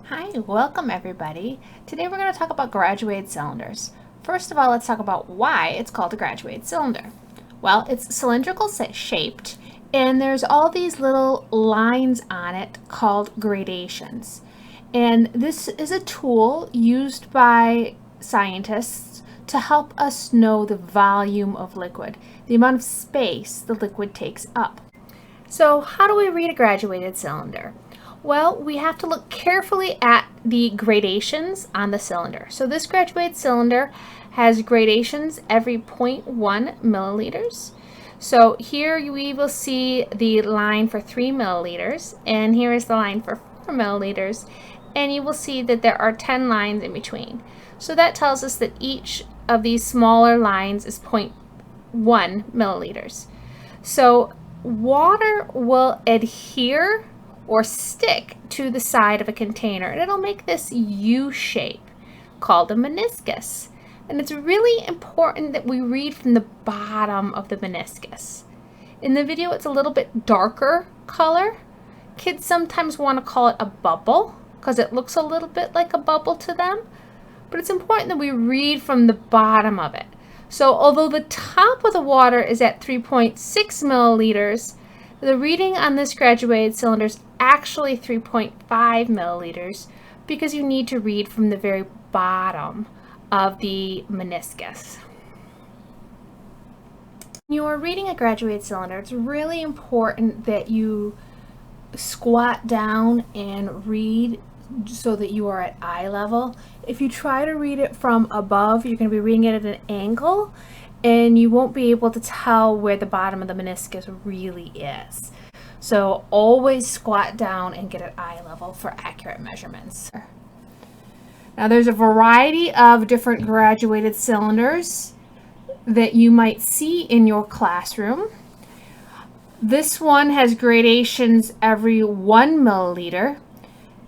Hi, welcome everybody. Today we're going to talk about graduated cylinders. First of all, let's talk about why it's called a graduated cylinder. Well, it's cylindrical shaped and there's all these little lines on it called gradations. And this is a tool used by scientists to help us know the volume of liquid, the amount of space the liquid takes up. So how do we read a graduated cylinder? Well, we have to look carefully at the gradations on the cylinder. So this graduated cylinder has gradations every 0.1 milliliters. So here we will see the line for 3 milliliters, and here is the line for 4 milliliters, and you will see that there are 10 lines in between. So that tells us that each of these smaller lines is 0.1 milliliters. So water will adhere or stick to the side of a container, and it'll make this U shape called a meniscus. And it's really important that we read from the bottom of the meniscus. In the video, it's a little bit darker color. Kids sometimes want to call it a bubble because it looks a little bit like a bubble to them, but it's important that we read from the bottom of it. So although the top of the water is at 3.6 milliliters, the reading on this graduated cylinder is actually 3.5 milliliters because you need to read from the very bottom of the meniscus. When you are reading a graduated cylinder, it's really important that you squat down and read so that you are at eye level. If you try to read it from above, you're going to be reading it at an angle, and you won't be able to tell where the bottom of the meniscus really is. So always squat down and get at eye level for accurate measurements. Now there's a variety of different graduated cylinders that you might see in your classroom. This one has gradations every 1 milliliter,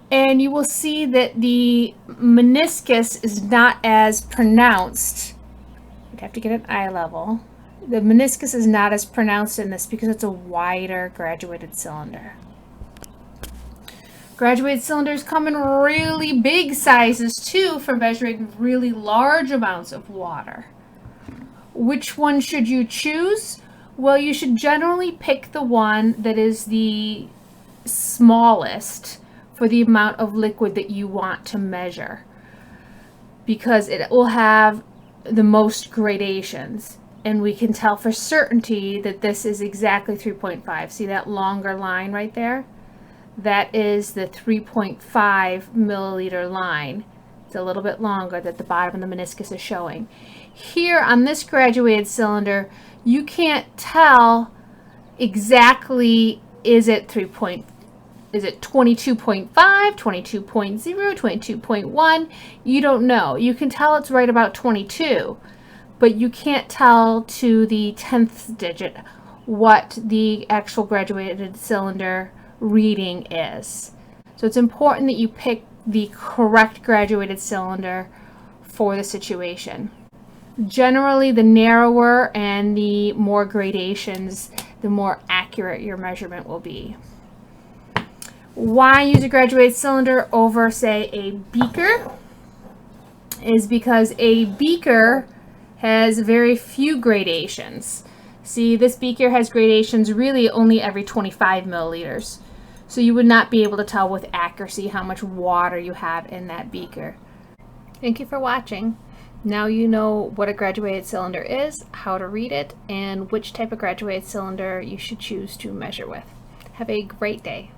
and you will see that the meniscus is not as pronounced. You'd have to get an eye level. The meniscus is not as pronounced in this because it's a wider graduated cylinder. Graduated cylinders come in really big sizes too for measuring really large amounts of water. Which one should you choose? Well, you should generally pick the one that is the smallest for the amount of liquid that you want to measure, because it will have the most gradations, and we can tell for certainty that this is exactly 3.5. See that longer line right there? That is the 3.5 milliliter line. It's a little bit longer that the bottom of the meniscus is showing. Here on this graduated cylinder, you can't tell exactly is it 22.5, 22.0, 22.1? You don't know. You can tell it's right about 22, but you can't tell to the 10th digit what the actual graduated cylinder reading is. So it's important that you pick the correct graduated cylinder for the situation. Generally, the narrower and the more gradations, the more accurate your measurement will be. Why use a graduated cylinder over, say, a beaker? Is because a beaker has very few gradations. See, this beaker has gradations really only every 25 milliliters. So you would not be able to tell with accuracy how much water you have in that beaker. Thank you for watching. Now you know what a graduated cylinder is, how to read it, and which type of graduated cylinder you should choose to measure with. Have a great day.